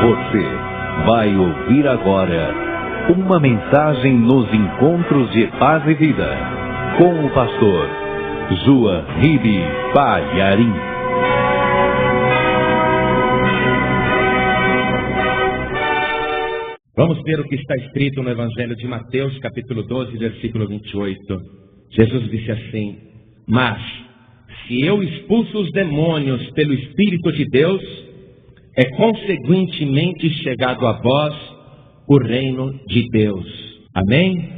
Você vai ouvir agora uma mensagem nos encontros de paz e vida com o pastor João Ribe Palharim. Vamos ver o que está escrito no Evangelho de Mateus, capítulo 12, versículo 28. Jesus disse assim: mas se eu expulso os demônios pelo Espírito de Deus, é consequentemente chegado a vós o reino de Deus. Amém?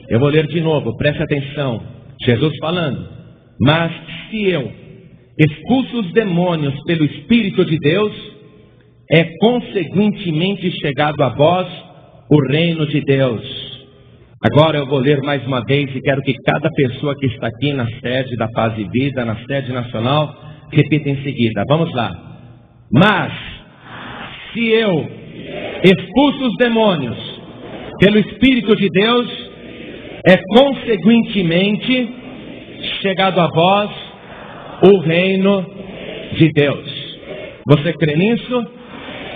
Eu vou ler de novo, preste atenção. Jesus falando: mas se eu expulso os demônios pelo Espírito de Deus, é consequentemente chegado a vós o reino de Deus. Agora eu vou ler mais uma vez e quero que cada pessoa que está aqui na sede da Paz e Vida, na sede nacional, repita em seguida. Vamos lá. Mas se eu expulso os demônios pelo Espírito de Deus, é consequentemente chegado a vós o reino de Deus. Você crê nisso?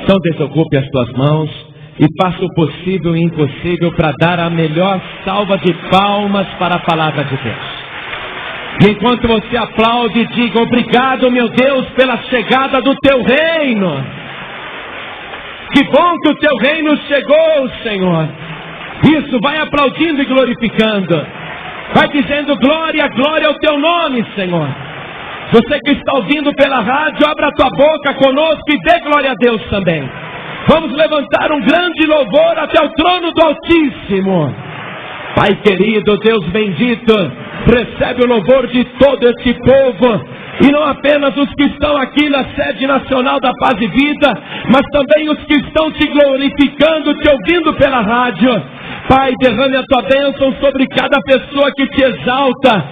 Então desocupe as suas mãos e faça o possível e impossível para dar a melhor salva de palmas para a palavra de Deus. E enquanto você aplaude, diga: obrigado, meu Deus, pela chegada do teu reino. Que bom que o teu reino chegou, Senhor. Isso, vai aplaudindo e glorificando. Vai dizendo: glória, glória ao teu nome, Senhor. Você que está ouvindo pela rádio, abra a tua boca conosco e dê glória a Deus também. Vamos levantar um grande louvor até o trono do Altíssimo. Pai querido, Deus bendito, recebe o louvor de todo este povo, e não apenas os que estão aqui na sede nacional da Paz e Vida, mas também os que estão te glorificando, te ouvindo pela rádio. Pai, derrame a tua bênção sobre cada pessoa que te exalta.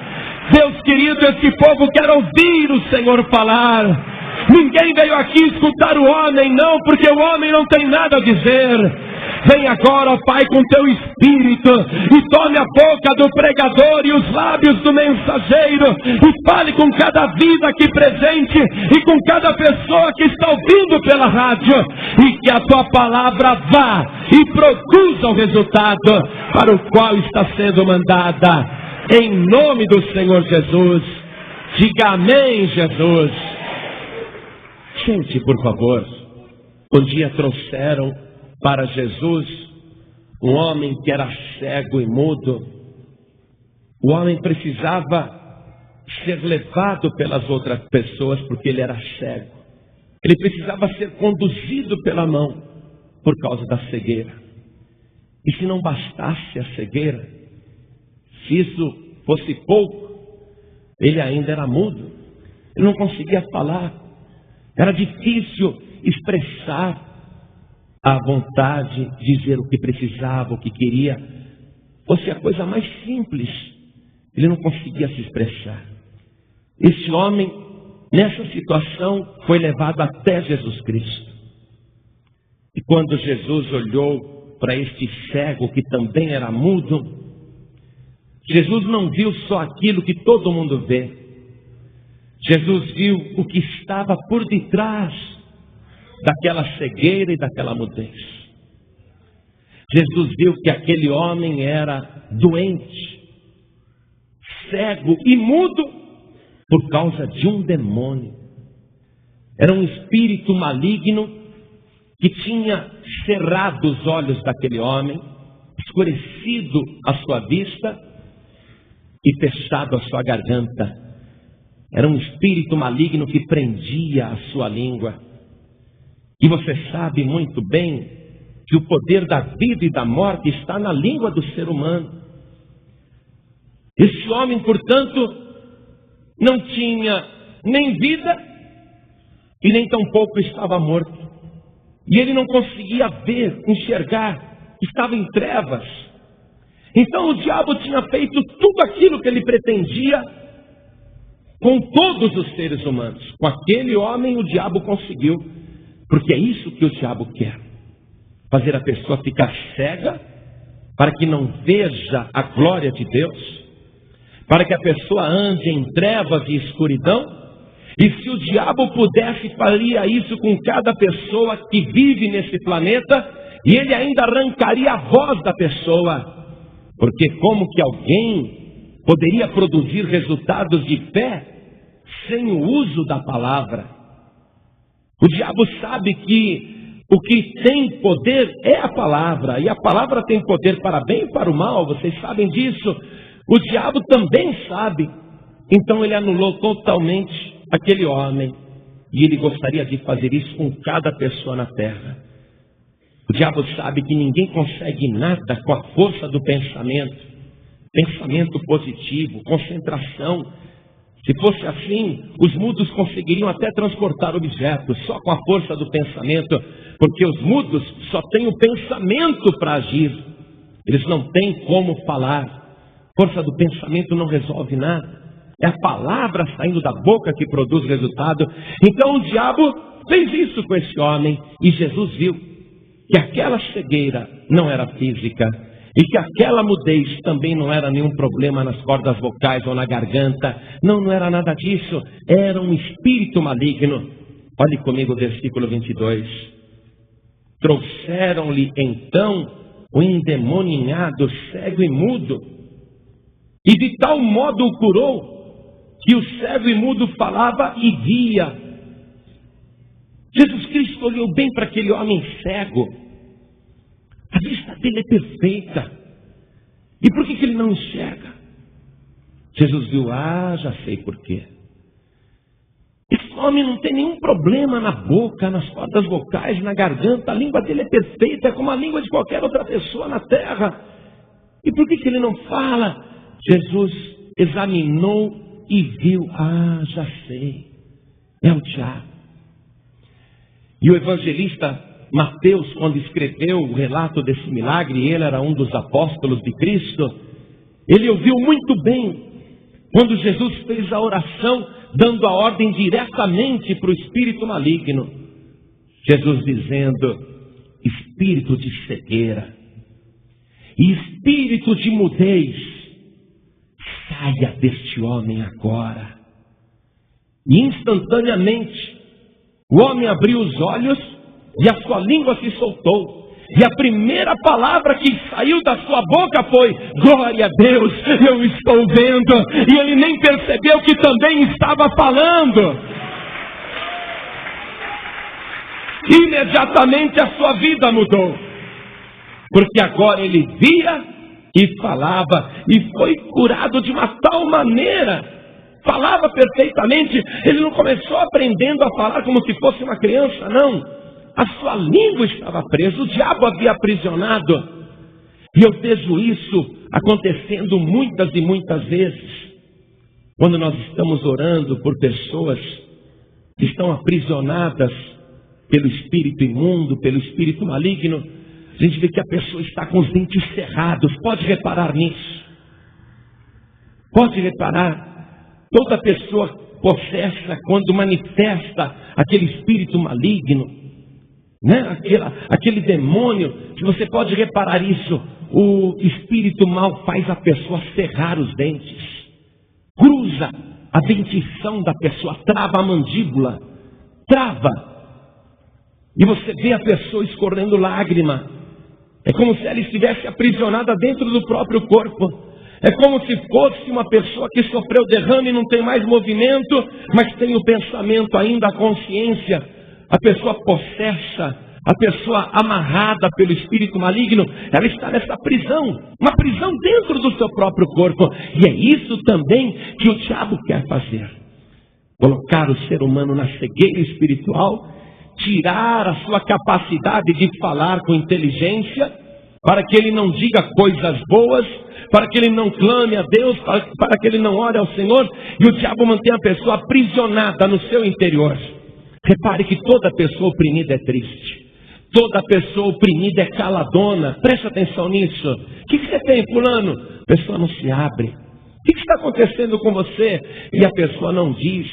Deus querido, esse povo quer ouvir o Senhor falar. Ninguém veio aqui escutar o homem, não, porque o homem não tem nada a dizer. Vem agora, ó Pai, com teu Espírito, e tome a boca do pregador e os lábios do mensageiro, e fale com cada vida aqui presente, e com cada pessoa que está ouvindo pela rádio, e que a tua palavra vá e produza o resultado para o qual está sendo mandada. Em nome do Senhor Jesus, diga amém, Jesus. Gente, por favor, um dia trouxeram para Jesus um homem que era cego e mudo. O homem precisava ser levado pelas outras pessoas porque ele era cego. Ele precisava ser conduzido pela mão por causa da cegueira. E se não bastasse a cegueira, se isso fosse pouco, ele ainda era mudo. Ele não conseguia falar. Era difícil expressar a vontade, dizer o que precisava, o que queria. Fosse a coisa mais simples, ele não conseguia se expressar. Este homem, nessa situação, foi levado até Jesus Cristo. E quando Jesus olhou para este cego, que também era mudo, Jesus não viu só aquilo que todo mundo vê. Jesus viu o que estava por detrás daquela cegueira e daquela mudez. Jesus viu que aquele homem era doente, cego e mudo por causa de um demônio. Era um espírito maligno que tinha cerrado os olhos daquele homem, escurecido a sua vista e fechado a sua garganta. Era um espírito maligno que prendia a sua língua. E você sabe muito bem que o poder da vida e da morte está na língua do ser humano. Esse homem, portanto, não tinha nem vida e nem tampouco estava morto. E ele não conseguia ver, enxergar, estava em trevas. Então o diabo tinha feito tudo aquilo que ele pretendia com todos os seres humanos. Com aquele homem o diabo conseguiu, porque é isso que o diabo quer: fazer a pessoa ficar cega, para que não veja a glória de Deus, para que a pessoa ande em trevas e escuridão, E se o diabo pudesse, faria isso com cada pessoa que vive nesse planeta, e ele ainda arrancaria a voz da pessoa. Porque como que alguém poderia produzir resultados de fé sem o uso da palavra? O diabo sabe que o que tem poder é a palavra, e a palavra tem poder para bem e para o mal, vocês sabem disso. O diabo também sabe. Então ele anulou totalmente aquele homem, e ele gostaria de fazer isso com cada pessoa na terra. O diabo sabe que ninguém consegue nada com a força do pensamento. Pensamento positivo, concentração. Se fosse assim, os mudos conseguiriam até transportar objetos só com a força do pensamento, porque os mudos só têm o pensamento para agir. Eles não têm como falar. Força do pensamento não resolve nada. É a palavra saindo da boca que produz resultado. Então o diabo fez isso com esse homem, e Jesus viu que aquela cegueira não era física, e que aquela mudez também não era nenhum problema nas cordas vocais ou na garganta. Não era nada disso. Era um espírito maligno. Olhe comigo o versículo 22. Trouxeram-lhe então o endemoninhado, cego e mudo, e de tal modo o curou, que o cego e mudo falava e via. Jesus Cristo olhou bem para aquele homem cego. A vista dele é perfeita. E por que ele não enxerga? Jesus viu, já sei por quê. Esse homem não tem nenhum problema na boca, nas cordas vocais, na garganta. A língua dele é perfeita, é como a língua de qualquer outra pessoa na terra. E por que ele não fala? Jesus examinou e viu, já sei, é o diabo. E o evangelista Mateus, quando escreveu o relato desse milagre, ele era um dos apóstolos de Cristo, ele ouviu muito bem quando Jesus fez a oração, dando a ordem diretamente para o espírito maligno. Jesus dizendo, espírito de cegueira e espírito de mudez, saia deste homem agora. E instantaneamente o homem abriu os olhos e a sua língua se soltou. E a primeira palavra que saiu da sua boca foi, glória a Deus, eu estou vendo. E ele nem percebeu que também estava falando. Imediatamente a sua vida mudou. Porque agora ele via e falava, e foi curado de uma tal maneira, falava perfeitamente. Ele não começou aprendendo a falar como se fosse uma criança, não. A sua língua estava presa, o diabo havia aprisionado. E eu vejo isso acontecendo muitas e muitas vezes, quando nós estamos orando por pessoas que estão aprisionadas pelo espírito imundo, pelo espírito maligno. A gente vê que a pessoa está com os dentes cerrados. Pode reparar nisso. Pode reparar. Toda pessoa possessa, quando manifesta aquele espírito maligno, né? Aquele demônio, se você pode reparar isso, o espírito mal faz a pessoa cerrar os dentes. Cruza a dentição da pessoa, trava a mandíbula. Trava. E você vê a pessoa escorrendo lágrima. É como se ela estivesse aprisionada dentro do próprio corpo. É como se fosse uma pessoa que sofreu derrame e não tem mais movimento, mas tem o pensamento ainda, a consciência. A pessoa possessa, a pessoa amarrada pelo espírito maligno, ela está nessa prisão, uma prisão dentro do seu próprio corpo. E é isso também que o diabo quer fazer. Colocar o ser humano na cegueira espiritual, tirar a sua capacidade de falar com inteligência, para que ele não diga coisas boas, para que ele não clame a Deus, para que ele não ore ao Senhor. E o diabo mantém a pessoa aprisionada no seu interior. Repare que toda pessoa oprimida é triste. Toda pessoa oprimida é caladona. Preste atenção nisso. O que você tem, fulano? A pessoa não se abre. O que está acontecendo com você? E a pessoa não diz.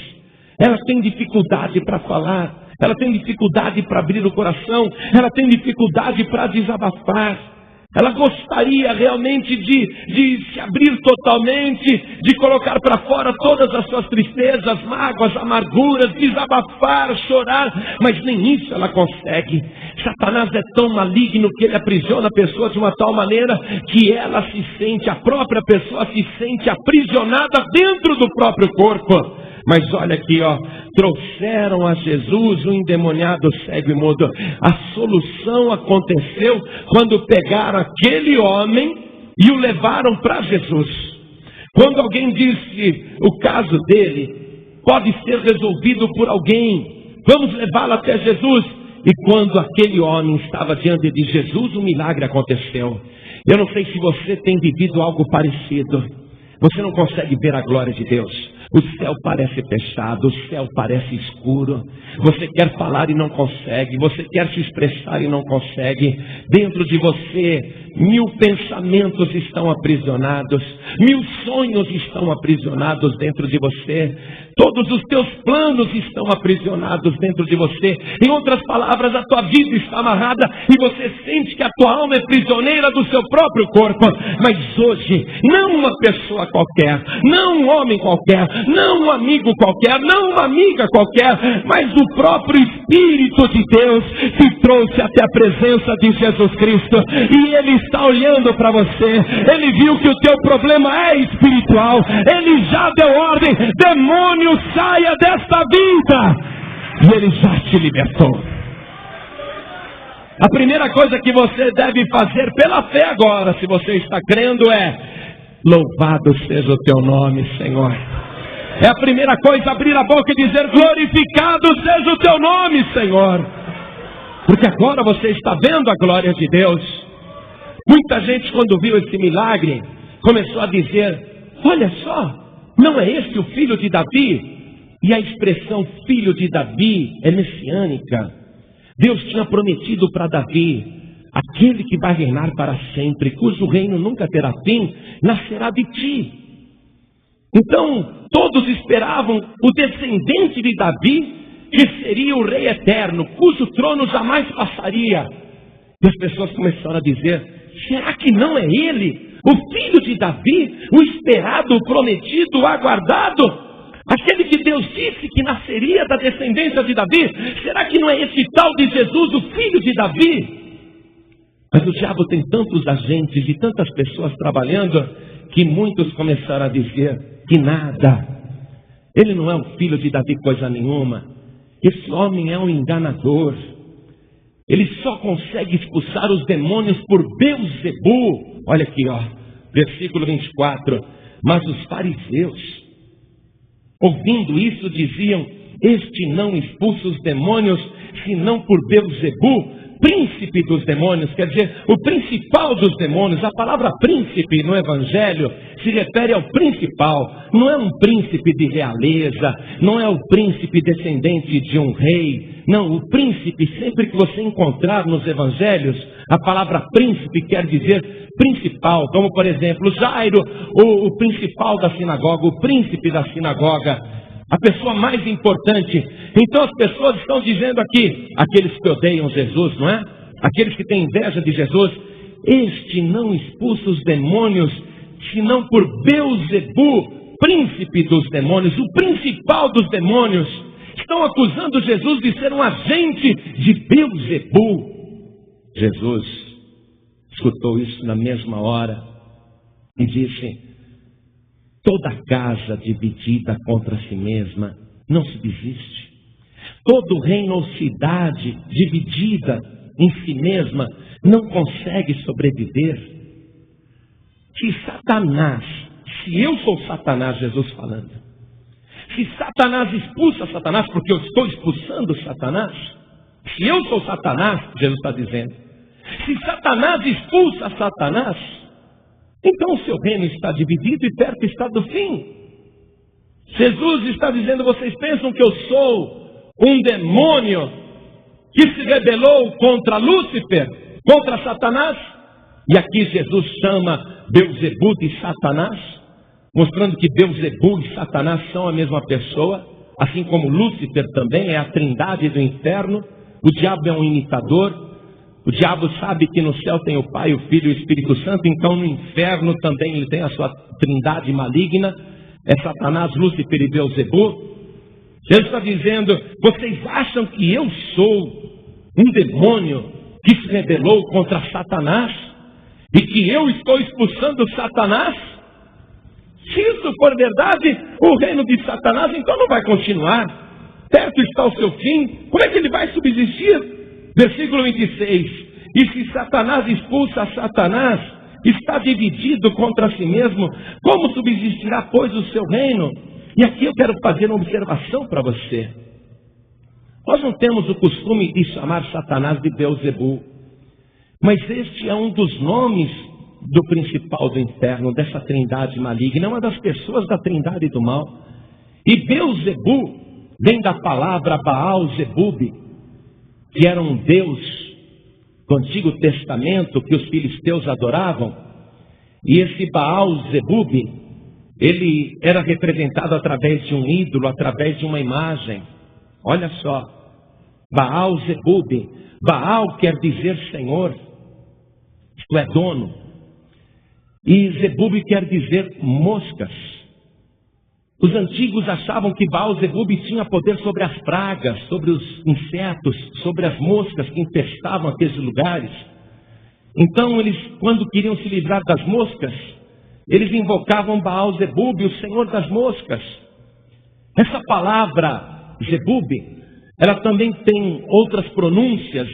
Ela tem dificuldade para falar. Ela tem dificuldade para abrir o coração. Ela tem dificuldade para desabafar. Ela gostaria realmente de se abrir totalmente, de colocar para fora todas as suas tristezas, mágoas, amarguras, desabafar, chorar, mas nem isso ela consegue. Satanás é tão maligno que ele aprisiona a pessoa de uma tal maneira que ela se sente, a própria pessoa se sente aprisionada dentro do próprio corpo. Mas olha aqui, trouxeram a Jesus um endemoniado cego e mudo. A solução aconteceu quando pegaram aquele homem e o levaram para Jesus. Quando alguém disse o caso dele pode ser resolvido por alguém, vamos levá-lo até Jesus. E quando aquele homem estava diante de Jesus, o milagre aconteceu. Eu não sei se você tem vivido algo parecido. Você não consegue ver a glória de Deus. O céu parece fechado, o céu parece escuro. Você quer falar e não consegue. Você quer se expressar e não consegue. Dentro de você, 1000 pensamentos estão aprisionados. 1000 sonhos estão aprisionados dentro de você. Todos os teus planos estão aprisionados dentro de você. Em outras palavras, a tua vida está amarrada e você sente que a tua alma é prisioneira do seu próprio corpo. Mas hoje, não uma pessoa qualquer, não um homem qualquer, não um amigo qualquer, não uma amiga qualquer, mas o próprio Espírito de Deus te trouxe até a presença de Jesus Cristo. E Ele está olhando para você. Ele viu que o teu problema é espiritual. Ele já deu ordem: demônio, saia desta vida. E Ele já te libertou. A primeira coisa que você deve fazer pela fé agora, se você está crendo, é: louvado seja o teu nome, Senhor. É a primeira coisa, abrir a boca e dizer: glorificado seja o teu nome, Senhor. Porque agora você está vendo a glória de Deus. Muita gente, quando viu esse milagre, começou a dizer: olha só, não é esse o filho de Davi? E a expressão filho de Davi é messiânica. Deus tinha prometido para Davi: aquele que vai reinar para sempre, cujo reino nunca terá fim, nascerá de ti. Então, todos esperavam o descendente de Davi, que seria o rei eterno, cujo trono jamais passaria. E as pessoas começaram a dizer: será que não é ele, o filho de Davi, o esperado, o prometido, o aguardado? Aquele que Deus disse que nasceria da descendência de Davi? Será que não é esse tal de Jesus, o filho de Davi? Mas o diabo tem tantos agentes e tantas pessoas trabalhando, que muitos começaram a dizer que nada. Ele não é o filho de Davi coisa nenhuma. Esse homem é um enganador. Ele só consegue expulsar os demônios por Beelzebu. Olha aqui, versículo 24. Mas os fariseus, ouvindo isso, diziam: este não expulsa os demônios, senão por Beelzebu, príncipe dos demônios. Quer dizer, o principal dos demônios. A palavra príncipe no Evangelho se refere ao principal. Não é um príncipe de realeza, não é o príncipe descendente de um rei. Não, o príncipe, sempre que você encontrar nos Evangelhos, a palavra príncipe quer dizer principal. Como por exemplo, Jairo, o principal da sinagoga, o príncipe da sinagoga, a pessoa mais importante. Então as pessoas estão dizendo aqui, aqueles que odeiam Jesus, não é? Aqueles que têm inveja de Jesus: este não expulsa os demônios, senão por Beelzebu, príncipe dos demônios, o principal dos demônios. Estão acusando Jesus de ser um agente de Beelzebu. Jesus escutou isso na mesma hora e disse: toda casa dividida contra si mesma não se desiste. Todo reino ou cidade dividida em si mesma não consegue sobreviver. Se eu sou Satanás, Jesus falando, se Satanás expulsa Satanás, porque eu estou expulsando Satanás, se eu sou Satanás, Jesus está dizendo, se Satanás expulsa Satanás, então o seu reino está dividido e perto está do fim. Jesus está dizendo: vocês pensam que eu sou um demônio que se rebelou contra Lúcifer, contra Satanás? E aqui Jesus chama Beelzebu de Satanás, mostrando que Beelzebu e Satanás são a mesma pessoa, assim como Lúcifer também é a trindade do inferno. O diabo é um imitador. O diabo sabe que no céu tem o Pai, o Filho e o Espírito Santo, então no inferno também ele tem a sua trindade maligna, é Satanás, Lúcifer e Beelzebu. Jesus está dizendo: vocês acham que eu sou um demônio que se rebelou contra Satanás? E que eu estou expulsando Satanás? Se isso for verdade, o reino de Satanás então não vai continuar. Perto está o seu fim. Como é que ele vai subsistir? Versículo 26. E se Satanás expulsa Satanás, está dividido contra si mesmo, como subsistirá, pois, o seu reino? E aqui eu quero fazer uma observação para você. Nós não temos o costume de chamar Satanás de Beelzebu, mas este é um dos nomes do principal do inferno, dessa trindade maligna, é uma das pessoas da trindade do mal. E Beelzebu vem da palavra Baal-Zebub, que era um deus do Antigo Testamento que os filisteus adoravam. E esse Baal-Zebub, ele era representado através de um ídolo, através de uma imagem. Olha só, Baal-Zebub. Baal quer dizer Senhor, isto é, dono. E Zebub quer dizer moscas. Os antigos achavam que Baal-Zebub tinha poder sobre as pragas, sobre os insetos, sobre as moscas que infestavam aqueles lugares. Então eles, quando queriam se livrar das moscas, eles invocavam Baal-Zebub, o Senhor das moscas. Essa palavra Zebub, ela também tem outras pronúncias,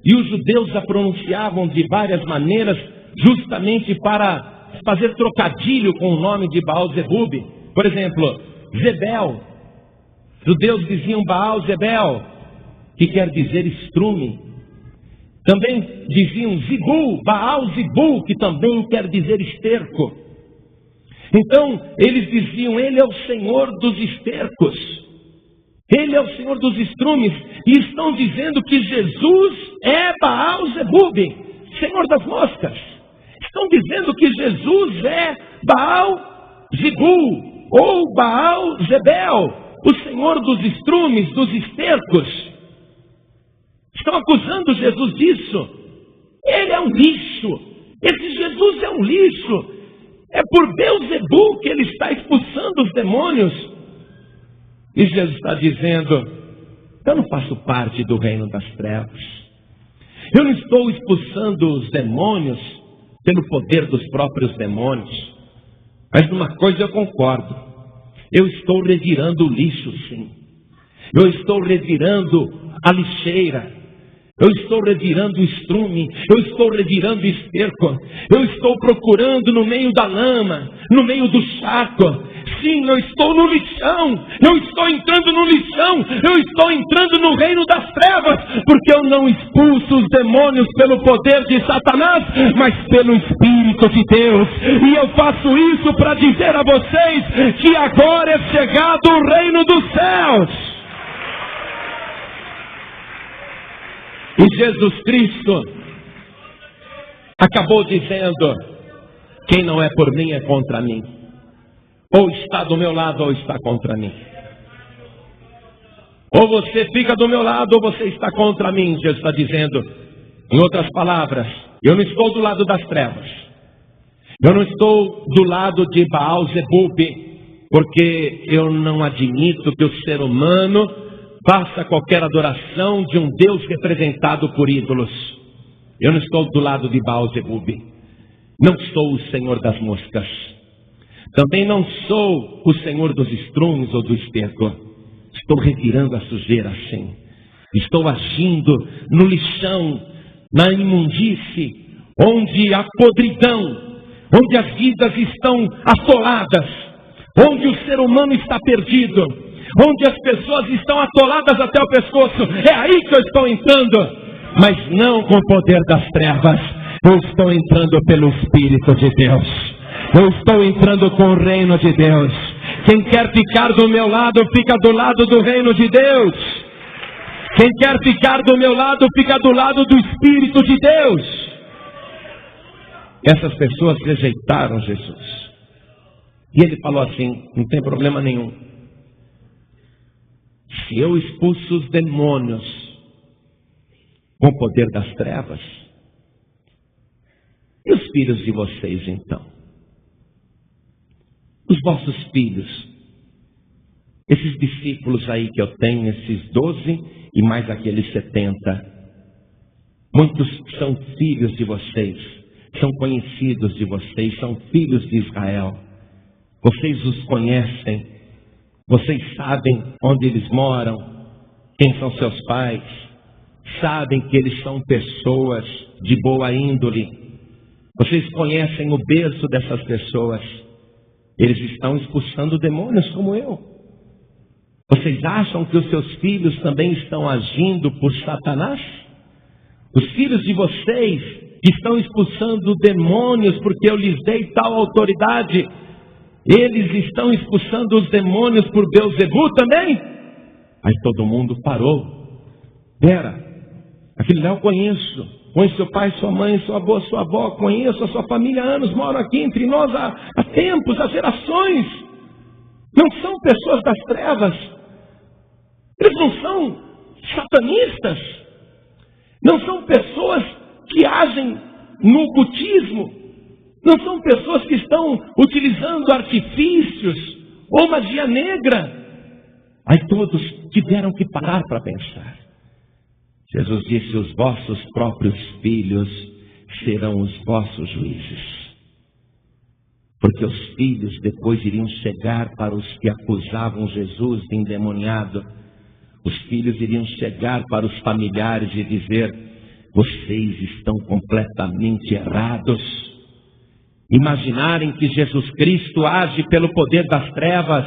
e os judeus a pronunciavam de várias maneiras, justamente para fazer trocadilho com o nome de Baal-Zebub. Por exemplo, Zebel. Judeus diziam Baal-Zebel, que quer dizer estrume. Também diziam Zibu, Baal-Zibu, que também quer dizer esterco. Então, eles diziam: ele é o Senhor dos estercos, ele é o Senhor dos estrumes. E estão dizendo que Jesus é Baal-Zebub, Senhor das moscas. Estão dizendo que Jesus é Baal-Zibu, ou Baal-Zebel, o Senhor dos estrumes, dos estercos. Estão acusando Jesus disso. Ele é um lixo. Esse Jesus é um lixo. É por Beelzebu que ele está expulsando os demônios. E Jesus está dizendo: eu não faço parte do reino das trevas. Eu não estou expulsando os demônios pelo poder dos próprios demônios. Mas numa coisa eu concordo: eu estou revirando o lixo, sim. Eu estou revirando a lixeira. Eu estou revirando o estrume. Eu estou revirando o esterco. Eu estou procurando no meio da lama, no meio do charco. Sim, eu estou no lixão. Eu estou entrando no lixão. Eu estou entrando no reino das trevas, porque eu não expulso os demônios pelo poder de Satanás, mas pelo Espírito de Deus. E eu faço isso para dizer a vocês que agora é chegado o reino dos céus. E Jesus Cristo acabou dizendo: quem não é por mim é contra mim. Ou está do meu lado ou está contra mim. Ou você fica do meu lado ou você está contra mim. Jesus está dizendo, em outras palavras, eu não estou do lado das trevas. Eu não estou do lado de Baal-Zebub, porque eu não admito que o ser humano faça qualquer adoração de um Deus representado por ídolos. Eu não estou do lado de Baal-Zebub. Não sou o Senhor das moscas. Também não sou o Senhor dos estrumes ou do esterco. Estou revirando a sujeira, sim. Estou agindo no lixão, na imundície, onde a podridão, onde as vidas estão assoladas, onde o ser humano está perdido, onde as pessoas estão atoladas até o pescoço. É aí que eu estou entrando, mas não com o poder das trevas. Eu estou entrando pelo Espírito de Deus. Eu estou entrando com o reino de Deus. Quem quer ficar do meu lado, fica do lado do reino de Deus. Quem quer ficar do meu lado, fica do lado do Espírito de Deus. Essas pessoas rejeitaram Jesus. E ele falou assim: não tem problema nenhum. Se eu expulso os demônios com o poder das trevas, E os filhos de vocês, então? Os vossos filhos, esses discípulos aí que eu tenho, esses 12 e mais aqueles 70, muitos são filhos de vocês, são conhecidos de vocês, são filhos de Israel. Vocês os conhecem, vocês sabem onde eles moram, quem são seus pais, sabem que eles são pessoas de boa índole. Vocês conhecem o berço dessas pessoas. Eles estão expulsando demônios como eu. Vocês acham que os seus filhos também estão agindo por Satanás? Os filhos de vocês que estão expulsando demônios porque eu lhes dei tal autoridade, eles estão expulsando os demônios por Beelzebu também? Aí todo mundo parou. Pera, aquele lá eu conheço. Conheço seu pai, sua mãe, sua avó, conheço a sua família há anos, moram aqui entre nós há tempos, há gerações. Não são pessoas das trevas. Eles não são satanistas. Não são pessoas que agem no ocultismo. Não são pessoas que estão utilizando artifícios ou magia negra. Aí todos tiveram que parar para pensar. Jesus disse: os vossos próprios filhos serão os vossos juízes. Porque os filhos depois iriam chegar para os que acusavam Jesus de endemoniado. Os filhos iriam chegar para os familiares e dizer: vocês estão completamente errados. Imaginarem que Jesus Cristo age pelo poder das trevas.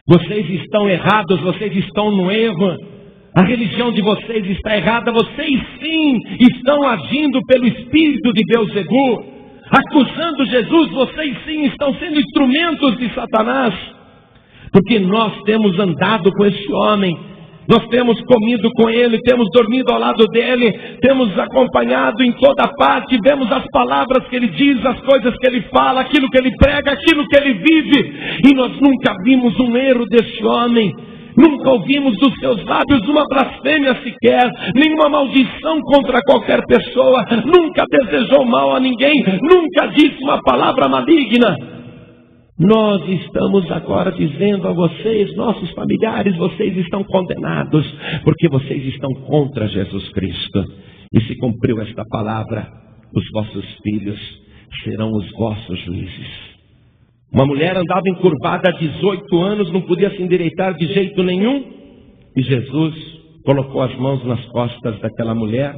Vocês estão errados, vocês estão no erro. A religião de vocês está errada. Vocês sim estão agindo pelo espírito de Beelzebu. Acusando Jesus, vocês sim estão sendo instrumentos de Satanás. Porque nós temos andado com esse homem. Nós temos comido com ele, temos dormido ao lado dele, temos acompanhado em toda parte, vemos as palavras que ele diz, as coisas que ele fala, aquilo que ele prega, aquilo que ele vive. E nós nunca vimos um erro desse homem. Nunca ouvimos dos seus lábios uma blasfêmia sequer, nenhuma maldição contra qualquer pessoa, nunca desejou mal a ninguém, nunca disse uma palavra maligna. Nós estamos agora dizendo a vocês, nossos familiares, vocês estão condenados, porque vocês estão contra Jesus Cristo. E se cumpriu esta palavra, os vossos filhos serão os vossos juízes. Uma mulher andava encurvada há 18 anos, não podia se endireitar de jeito nenhum. E Jesus colocou as mãos nas costas daquela mulher,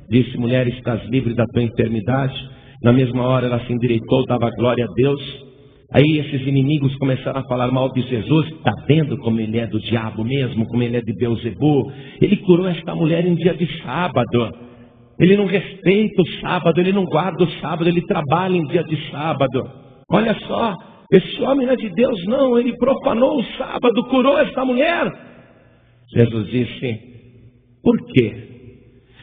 disse: mulher, estás livre da tua enfermidade. Na mesma hora ela se endireitou, dava glória a Deus. Aí esses inimigos começaram a falar mal de Jesus. Está vendo como ele é do diabo mesmo, como ele é de Beelzebu? Ele curou esta mulher em dia de sábado. Ele não respeita o sábado, ele não guarda o sábado, ele trabalha em dia de sábado. Olha só, esse homem não é de Deus não, ele profanou o sábado, curou esta mulher. Jesus disse: por quê?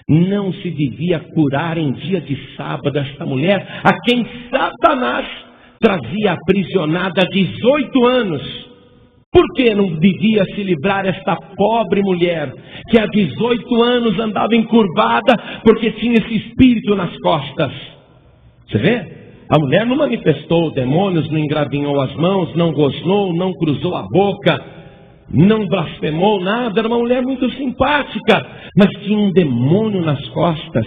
Não se devia curar em dia de sábado esta mulher, a quem Satanás trazia aprisionada há 18 anos. Por que não devia se livrar esta pobre mulher, que há 18 anos andava encurvada, porque tinha esse espírito nas costas? Você vê? A mulher não manifestou demônios, não engravinhou as mãos, não gozou, não cruzou a boca, não blasfemou nada. Era uma mulher muito simpática, mas tinha um demônio nas costas.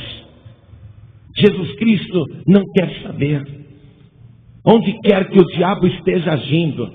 Jesus Cristo não quer saber. Onde quer que o diabo esteja agindo,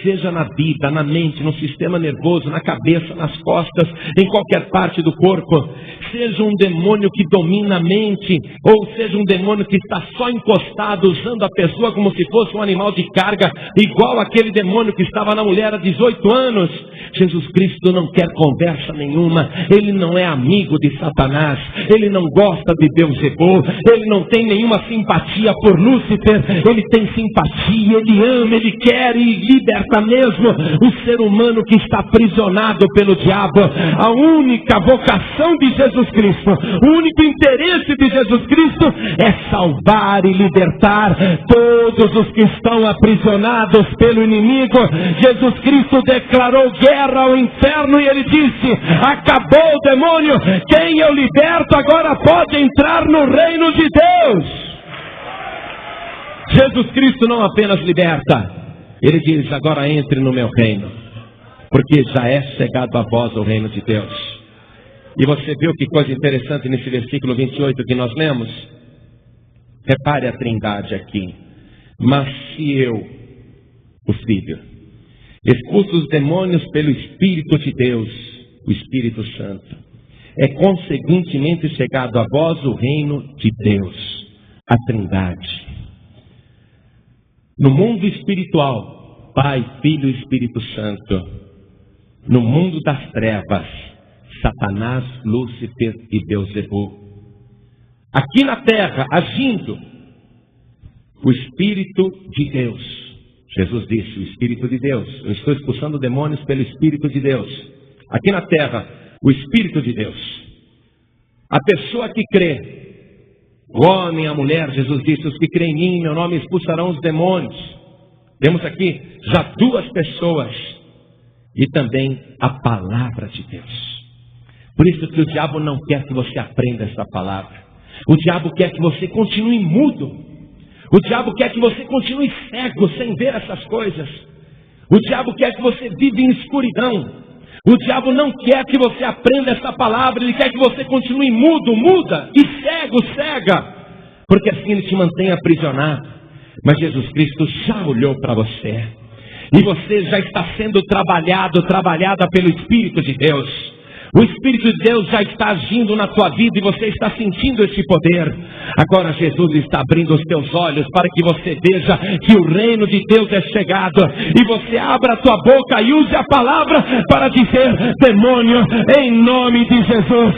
seja na vida, na mente, no sistema nervoso, na cabeça, nas costas, em qualquer parte do corpo, seja um demônio que domina a mente, ou seja um demônio que está só encostado, usando a pessoa como se fosse um animal de carga, igual aquele demônio que estava na mulher há 18 anos. Jesus Cristo não quer conversa nenhuma. Ele não é amigo de Satanás, ele não gosta de Beelzebu, ele não tem nenhuma simpatia por Lúcifer. Ele tem simpatia, ele ama, ele quer e liberta mesmo o ser humano que está aprisionado pelo diabo. A única vocação de Jesus Cristo, o único interesse de Jesus Cristo é salvar e libertar todos os que estão aprisionados pelo inimigo. Jesus Cristo declarou guerra ao inferno e ele disse: acabou o demônio, quem eu liberto agora pode entrar no reino de Deus. Jesus Cristo não apenas liberta, Ele diz: agora entre no meu reino, porque já é chegado a vós o reino de Deus. E você viu que coisa interessante nesse versículo 28 que nós lemos? Repare a trindade aqui. Mas se eu, o Filho, expulso os demônios pelo Espírito de Deus, o Espírito Santo, é consequentemente chegado a vós o reino de Deus, a trindade. No mundo espiritual, Pai, Filho e Espírito Santo. No mundo das trevas, Satanás, Lúcifer e Beelzebul. Aqui na terra, agindo, o Espírito de Deus. Jesus disse: o Espírito de Deus. Eu estou expulsando demônios pelo Espírito de Deus. Aqui na terra, o Espírito de Deus. A pessoa que crê, o homem, a mulher, Jesus disse: os que creem em mim, em meu nome, expulsarão os demônios. Temos aqui já duas pessoas. E também a palavra de Deus. Por isso que o diabo não quer que você aprenda essa palavra. O diabo quer que você continue mudo. O diabo quer que você continue cego, sem ver essas coisas. O diabo quer que você viva em escuridão. O diabo não quer que você aprenda essa palavra. Ele quer que você continue mudo, muda e cego, cega. Porque assim ele te mantém aprisionado. Mas Jesus Cristo já olhou para você. E você já está sendo trabalhada pelo Espírito de Deus. O Espírito de Deus já está agindo na tua vida e você está sentindo esse poder. Agora Jesus está abrindo os teus olhos para que você veja que o reino de Deus é chegado. E você abra a tua boca e use a palavra para dizer: demônio, em nome de Jesus,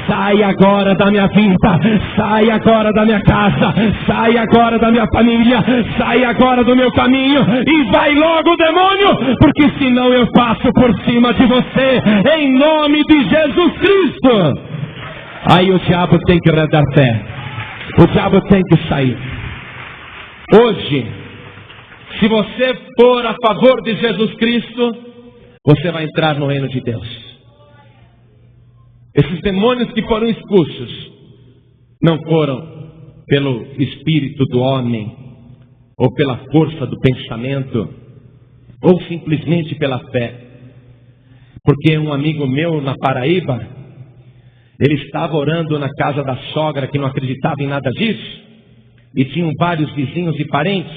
sai agora da minha vida, sai agora da minha casa, sai agora da minha família, sai agora do meu caminho e vai logo, demônio, porque senão eu passo por cima de você, em nome de Jesus Cristo. Aí o diabo tem que dar pé. O diabo tem que sair. Hoje, se você for a favor de Jesus Cristo, você vai entrar no reino de Deus. Esses demônios que foram expulsos não foram pelo espírito do homem, ou pela força do pensamento, ou simplesmente pela fé. Porque um amigo meu na Paraíba, ele estava orando na casa da sogra que não acreditava em nada disso, e tinham vários vizinhos e parentes,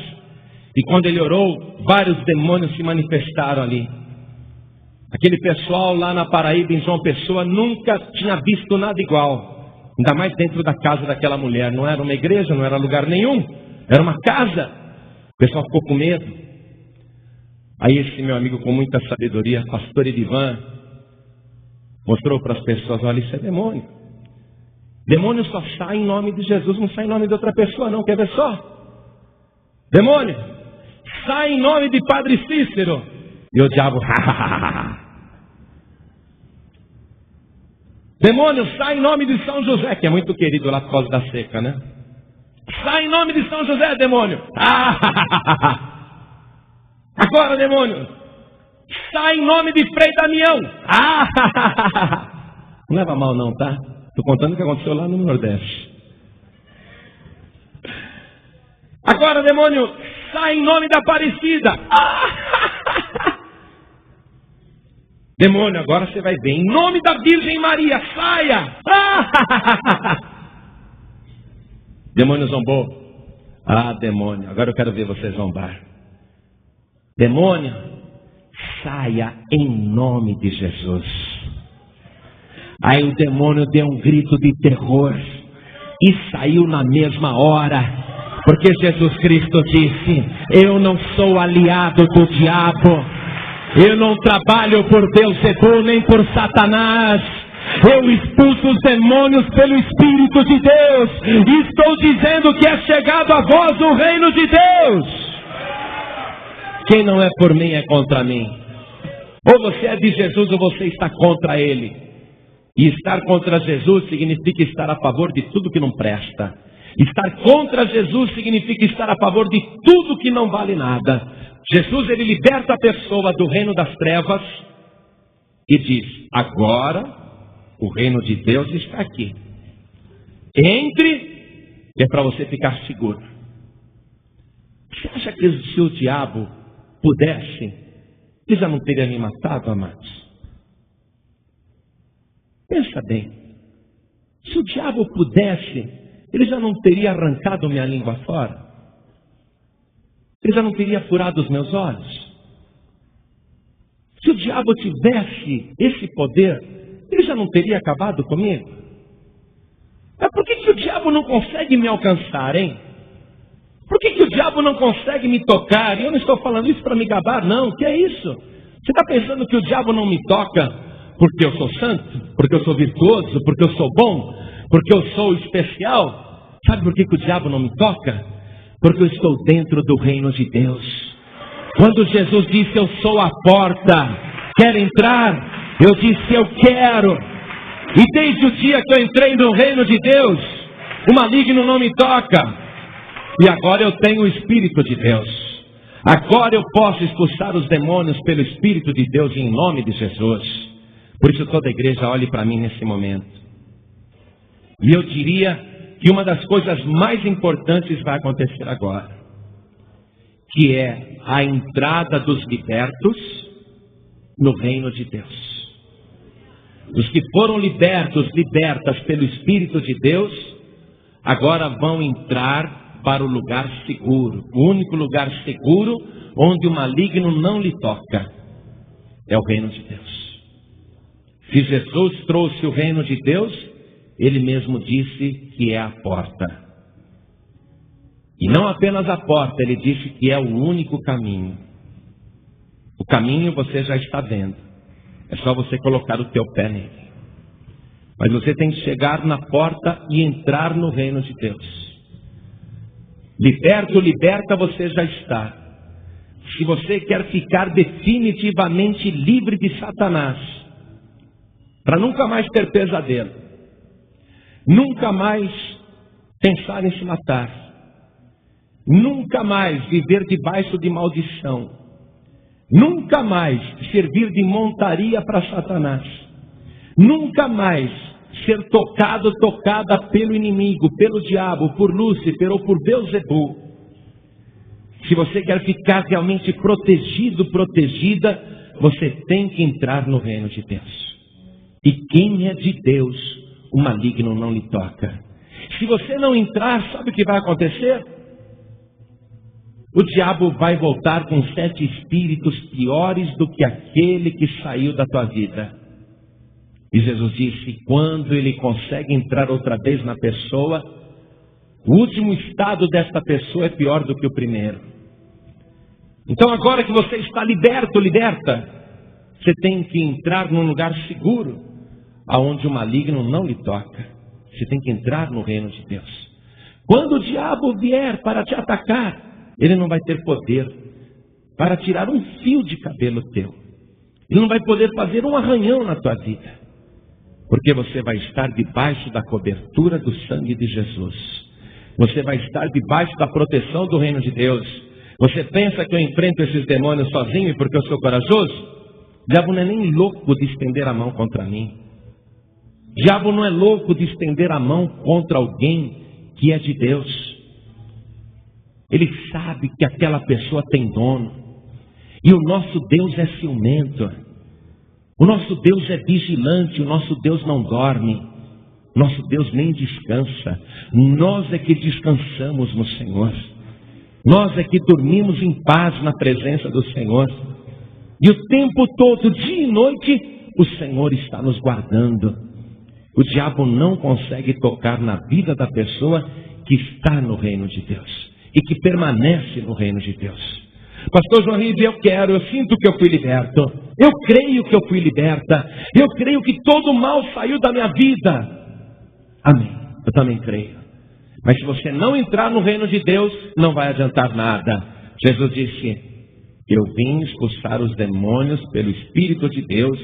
e quando ele orou, vários demônios se manifestaram ali. Aquele pessoal lá na Paraíba, em João Pessoa, nunca tinha visto nada igual, ainda mais dentro da casa daquela mulher. Não era uma igreja, não era lugar nenhum, era uma casa. O pessoal ficou com medo. Aí esse meu amigo, com muita sabedoria, pastor Edivan, mostrou para as pessoas: olha, isso é demônio. Demônio só sai em nome de Jesus, não sai em nome de outra pessoa não, quer ver só? Demônio sai em nome de Padre Cícero. E o diabo: demônio sai em nome de São José, que é muito querido lá por causa da seca, né? Sai em nome de São José, demônio. Agora, demônio, sai em nome de Frei Damião. Não leva mal não, tá? Estou contando o que aconteceu lá no Nordeste. Agora, demônio, sai em nome da Aparecida. Demônio, agora você vai ver, em nome da Virgem Maria, saia. Demônio zombou. Demônio, agora eu quero ver você zombar. Demônio, saia em nome de Jesus. Aí o demônio deu um grito de terror e saiu na mesma hora, porque Jesus Cristo disse: eu não sou aliado do diabo, eu não trabalho por Beelzebul nem por Satanás. Eu expulso os demônios pelo Espírito de Deus e estou dizendo que é chegado a vós o reino de Deus. Quem não é por mim é contra mim. Ou você é de Jesus ou você está contra Ele. E estar contra Jesus significa estar a favor de tudo que não presta. Estar contra Jesus significa estar a favor de tudo que não vale nada. Jesus, ele liberta a pessoa do reino das trevas e diz: agora o reino de Deus está aqui. Entre, que é para você ficar seguro. Você acha que se o diabo pudesse, ele já não teria me matado, amados? Pensa bem. Se o diabo pudesse, ele já não teria arrancado minha língua fora? Ele já não teria furado os meus olhos? Se o diabo tivesse esse poder, ele já não teria acabado comigo? Mas por que o diabo não consegue me alcançar, hein? Por que o diabo não consegue me tocar? E eu não estou falando isso para me gabar, não. O que é isso? Você está pensando que o diabo não me toca porque eu sou santo? Porque eu sou virtuoso? Porque eu sou bom? Porque eu sou especial? Sabe por que o diabo não me toca? Porque eu estou dentro do reino de Deus. Quando Jesus disse, eu sou a porta, quer entrar? Eu disse, eu quero. E desde o dia que eu entrei no reino de Deus, o maligno não me toca. E agora eu tenho o Espírito de Deus. Agora eu posso expulsar os demônios pelo Espírito de Deus em nome de Jesus. Por isso toda a igreja olhe para mim nesse momento. E eu diria que uma das coisas mais importantes vai acontecer agora, que é a entrada dos libertos no reino de Deus. Os que foram libertas pelo Espírito de Deus, agora vão entrar para o lugar seguro. O único lugar seguro onde o maligno não lhe toca é o reino de Deus. Se Jesus trouxe o reino de Deus, ele mesmo disse que é a porta. E não apenas a porta, ele disse que é o único caminho. O caminho você já está vendo. É só você colocar o teu pé nele. Mas você tem que chegar na porta e entrar no reino de Deus. Liberto, liberta, você já está. Se você quer ficar definitivamente livre de Satanás, para nunca mais ter pesadelo, nunca mais pensar em se matar, nunca mais viver debaixo de maldição, nunca mais servir de montaria para Satanás, nunca mais ser tocada pelo inimigo, pelo diabo, por Lúcifer ou por Beelzebul. Se você quer ficar realmente protegido, protegida, você tem que entrar no reino de Deus. E quem é de Deus, o maligno não lhe toca. Se você não entrar, sabe o que vai acontecer? O diabo vai voltar com 7 espíritos piores do que aquele que saiu da tua vida. E Jesus disse, quando ele consegue entrar outra vez na pessoa, o último estado desta pessoa é pior do que o primeiro. Então agora que você está liberto, liberta, você tem que entrar num lugar seguro, aonde o maligno não lhe toca. Você tem que entrar no reino de Deus. Quando o diabo vier para te atacar, ele não vai ter poder para tirar um fio de cabelo teu. Ele não vai poder fazer um arranhão na tua vida. Porque você vai estar debaixo da cobertura do sangue de Jesus. Você vai estar debaixo da proteção do reino de Deus. Você pensa que eu enfrento esses demônios sozinho porque eu sou corajoso? O diabo não é nem louco de estender a mão contra mim. O diabo não é louco de estender a mão contra alguém que é de Deus. Ele sabe que aquela pessoa tem dono. E o nosso Deus é ciumento. O nosso Deus é vigilante, o nosso Deus não dorme, nosso Deus nem descansa. Nós é que descansamos no Senhor. Nós é que dormimos em paz na presença do Senhor. E o tempo todo, dia e noite, o Senhor está nos guardando. O diabo não consegue tocar na vida da pessoa que está no reino de Deus e que permanece no reino de Deus. Pastor João Ribe, eu sinto que eu fui liberto. Eu creio que eu fui liberta. Eu creio que todo o mal saiu da minha vida. Amém. Eu também creio. Mas se você não entrar no reino de Deus, não vai adiantar nada. Jesus disse, eu vim expulsar os demônios pelo Espírito de Deus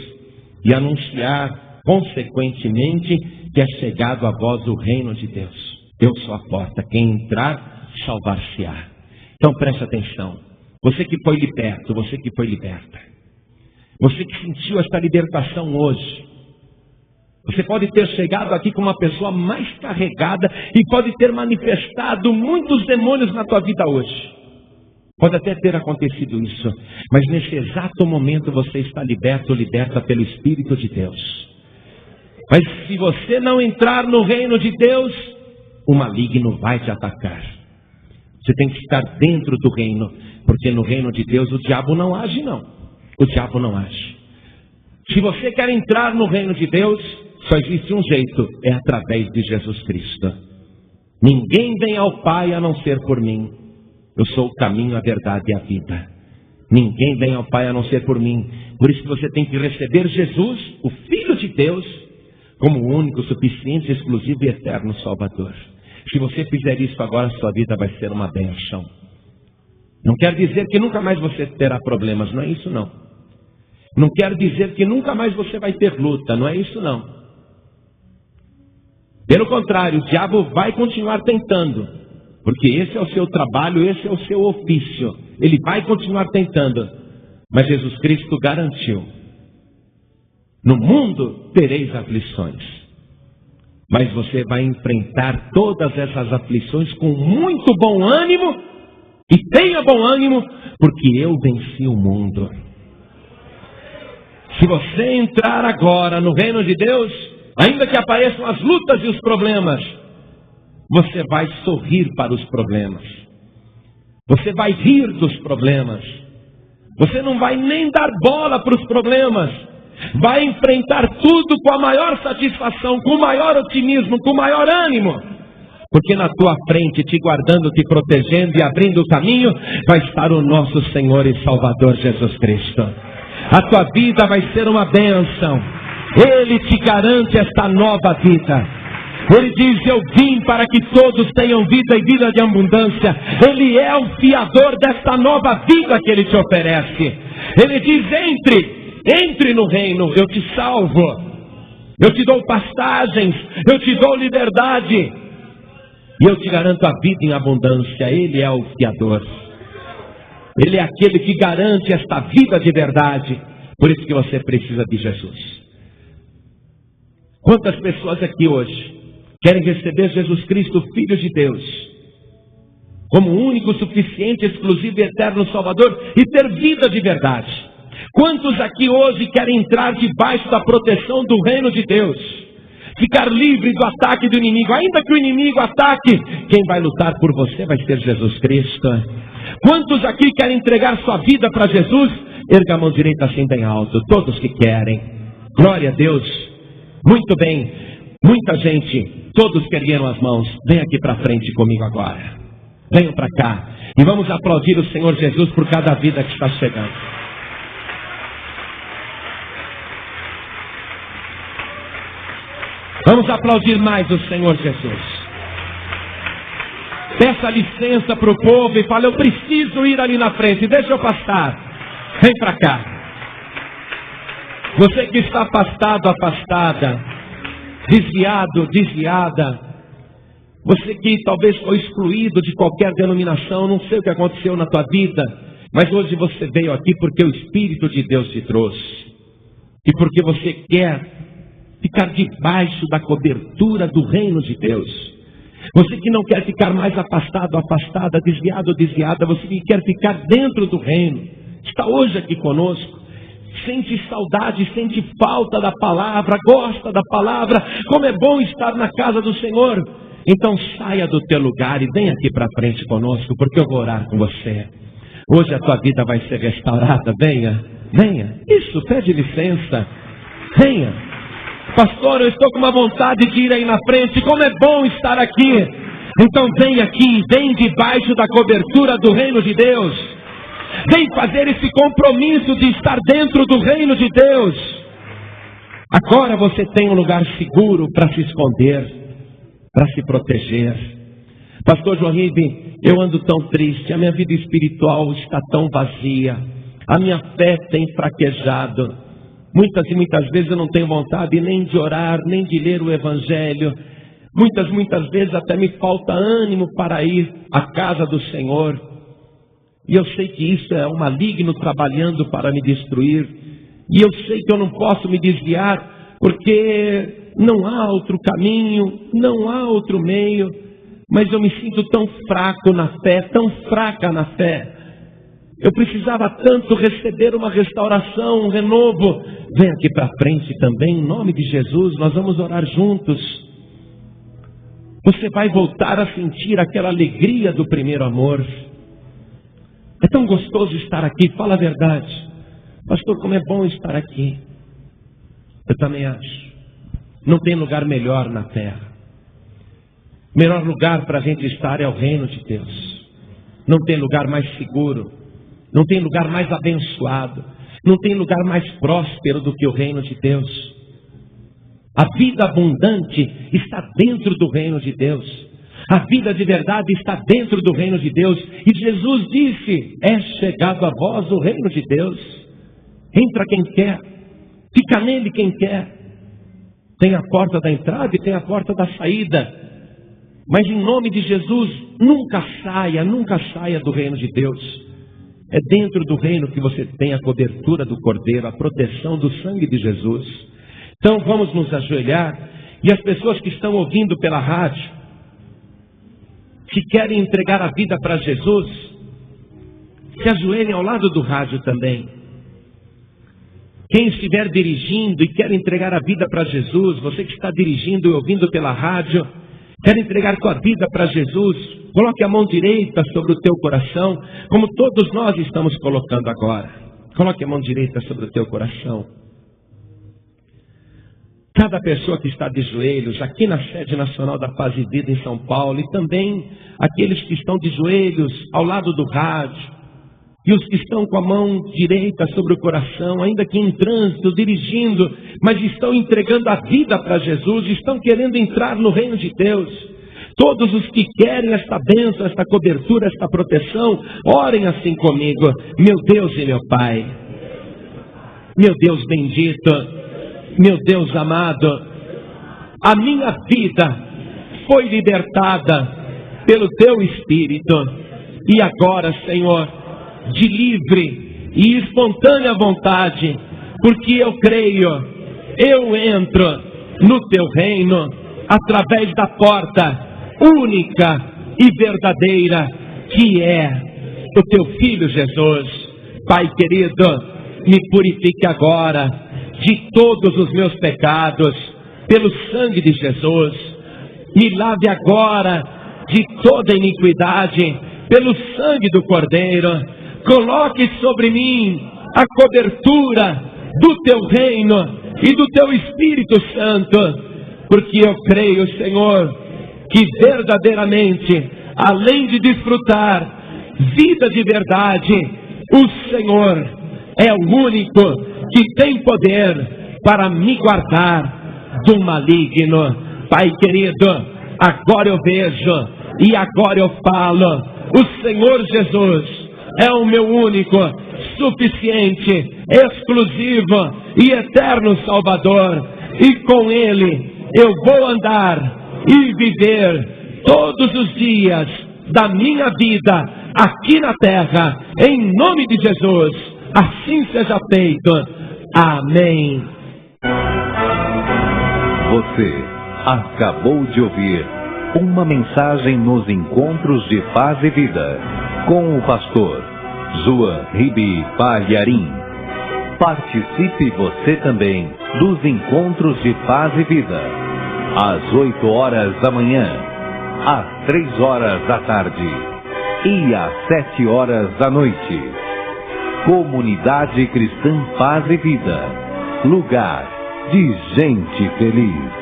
e anunciar, consequentemente, que é chegado a vós o reino de Deus. Eu sou a porta. Quem entrar, salvar-se-á. Então preste atenção. Você que foi liberto, você que foi liberta. Você que sentiu esta libertação hoje. Você pode ter chegado aqui com uma pessoa mais carregada e pode ter manifestado muitos demônios na tua vida hoje. Pode até ter acontecido isso, mas nesse exato momento você está liberto ou liberta pelo Espírito de Deus. Mas se você não entrar no reino de Deus, o maligno vai te atacar. Você tem que estar dentro do reino, porque no reino de Deus o diabo não age, não. O diabo não age. Se você quer entrar no reino de Deus, só existe um jeito, é através de Jesus Cristo. Ninguém vem ao Pai a não ser por mim. Eu sou o caminho, a verdade e a vida. Ninguém vem ao Pai a não ser por mim. Por isso que você tem que receber Jesus, o Filho de Deus, como o único, suficiente, exclusivo e eterno Salvador. Se você fizer isso agora, sua vida vai ser uma bênção. Não quer dizer que nunca mais você terá problemas, não é isso não. Não quer dizer que nunca mais você vai ter luta, não é isso não. Pelo contrário, o diabo vai continuar tentando, porque esse é o seu trabalho, esse é o seu ofício. Ele vai continuar tentando, mas Jesus Cristo garantiu: no mundo tereis aflições, mas você vai enfrentar todas essas aflições com muito bom ânimo, e tenha bom ânimo, porque eu venci o mundo. Se você entrar agora no reino de Deus, ainda que apareçam as lutas e os problemas, você vai sorrir para os problemas. Você vai rir dos problemas. Você não vai nem dar bola para os problemas. Vai enfrentar tudo com a maior satisfação, com o maior otimismo, com o maior ânimo. Porque na tua frente, te guardando, te protegendo e abrindo o caminho, vai estar o nosso Senhor e Salvador Jesus Cristo. A tua vida vai ser uma bênção. Ele te garante esta nova vida. Ele diz: eu vim para que todos tenham vida e vida de abundância. Ele é o fiador desta nova vida que Ele te oferece. Ele diz: entre no reino, eu te salvo. Eu te dou pastagens, eu te dou liberdade. E eu te garanto a vida em abundância. Ele é o fiador. Ele é aquele que garante esta vida de verdade. Por isso que você precisa de Jesus. Quantas pessoas aqui hoje querem receber Jesus Cristo, Filho de Deus, como único, suficiente, exclusivo e eterno Salvador, e ter vida de verdade? Quantos aqui hoje querem entrar debaixo da proteção do reino de Deus? Ficar livre do ataque do inimigo. Ainda que o inimigo ataque, quem vai lutar por você vai ser Jesus Cristo. Quantos aqui querem entregar sua vida para Jesus? Erga a mão direita assim bem alto. Todos que querem. Glória a Deus. Muito bem. Muita gente. Todos que ergueram as mãos. Vem aqui para frente comigo agora. Venham para cá. E vamos aplaudir o Senhor Jesus por cada vida que está chegando. Vamos aplaudir mais o Senhor Jesus. Peça licença para o povo e fala: eu preciso ir ali na frente, deixa eu passar. Vem para cá. Você que está afastado, afastada, desviado, desviada, você que talvez foi excluído de qualquer denominação, não sei o que aconteceu na tua vida, mas hoje você veio aqui porque o Espírito de Deus te trouxe. E porque você quer ficar debaixo da cobertura do reino de Deus. Você que não quer ficar mais afastado, afastada, desviado, desviada, você que quer ficar dentro do reino, está hoje aqui conosco, sente saudade, sente falta da palavra, gosta da palavra, como é bom estar na casa do Senhor. Então saia do teu lugar e vem aqui para frente conosco, porque eu vou orar com você. Hoje a tua vida vai ser restaurada. Venha, venha. Isso, pede licença. Venha. Pastor, eu estou com uma vontade de ir aí na frente. Como é bom estar aqui. Então vem aqui, vem debaixo da cobertura do reino de Deus. Vem fazer esse compromisso de estar dentro do reino de Deus. Agora você tem um lugar seguro para se esconder, para se proteger. Pastor João Ribe, eu ando tão triste, a minha vida espiritual está tão vazia, a minha fé tem fraquejado. Muitas e muitas vezes eu não tenho vontade nem de orar, nem de ler o Evangelho. Muitas vezes até me falta ânimo para ir à casa do Senhor. E eu sei que isso é um maligno trabalhando para me destruir. E eu sei que eu não posso me desviar, porque não há outro caminho, não há outro meio. Mas eu me sinto tão fraco na fé, tão fraca na fé. Eu precisava tanto receber uma restauração, um renovo. Vem aqui para frente também, em nome de Jesus, nós vamos orar juntos. Você vai voltar a sentir aquela alegria do primeiro amor. É tão gostoso estar aqui, fala a verdade. Pastor, como é bom estar aqui. Eu também acho. Não tem lugar melhor na terra. O melhor lugar para a gente estar é o reino de Deus. Não tem lugar mais seguro. Não tem lugar mais abençoado. Não tem lugar mais próspero do que o reino de Deus. A vida abundante está dentro do reino de Deus. A vida de verdade está dentro do reino de Deus. E Jesus disse: é chegado a vós o reino de Deus. Entra quem quer. Fica nele quem quer. Tem a porta da entrada e tem a porta da saída. Mas em nome de Jesus, nunca saia do reino de Deus. É dentro do reino que você tem a cobertura do Cordeiro, a proteção do sangue de Jesus. Então vamos nos ajoelhar. E as pessoas que estão ouvindo pela rádio, que querem entregar a vida para Jesus, se ajoelhem ao lado do rádio também. Quem estiver dirigindo e quer entregar a vida para Jesus, você que está dirigindo e ouvindo pela rádio, quer entregar sua vida para Jesus, coloque a mão direita sobre o teu coração, como todos nós estamos colocando agora. Coloque a mão direita sobre o teu coração. Cada pessoa que está de joelhos, aqui na sede nacional da Paz e Vida em São Paulo, e também aqueles que estão de joelhos ao lado do rádio, e os que estão com a mão direita sobre o coração, ainda que em trânsito, dirigindo, mas estão entregando a vida para Jesus, estão querendo entrar no reino de Deus. Todos os que querem esta bênção, esta cobertura, esta proteção, orem assim comigo. Meu Deus e meu Pai, meu Deus bendito, meu Deus amado, a minha vida foi libertada pelo Teu Espírito. E agora, Senhor, de livre e espontânea vontade, porque eu creio, eu entro no Teu reino através da porta única e verdadeira, que é o Teu Filho Jesus. Pai querido, me purifique agora de todos os meus pecados pelo sangue de Jesus. Me lave agora de toda iniquidade pelo sangue do Cordeiro. Coloque sobre mim a cobertura do Teu reino e do Teu Espírito Santo, porque eu creio, Senhor, que verdadeiramente, além de desfrutar vida de verdade, o Senhor é o único que tem poder para me guardar do maligno. Pai querido, agora eu vejo e agora eu falo: o Senhor Jesus é o meu único, suficiente, exclusivo e eterno Salvador. E com Ele eu vou andar e viver todos os dias da minha vida aqui na terra, em nome de Jesus. Assim seja feito. Amém. Você acabou de ouvir uma mensagem nos Encontros de Paz e Vida, com o pastor João Ribe Palharim. Participe você também dos Encontros de Paz e Vida, às 8 horas da manhã, às 3 horas da tarde e às 7 horas da noite. Comunidade Cristã Paz e Vida, lugar de gente feliz.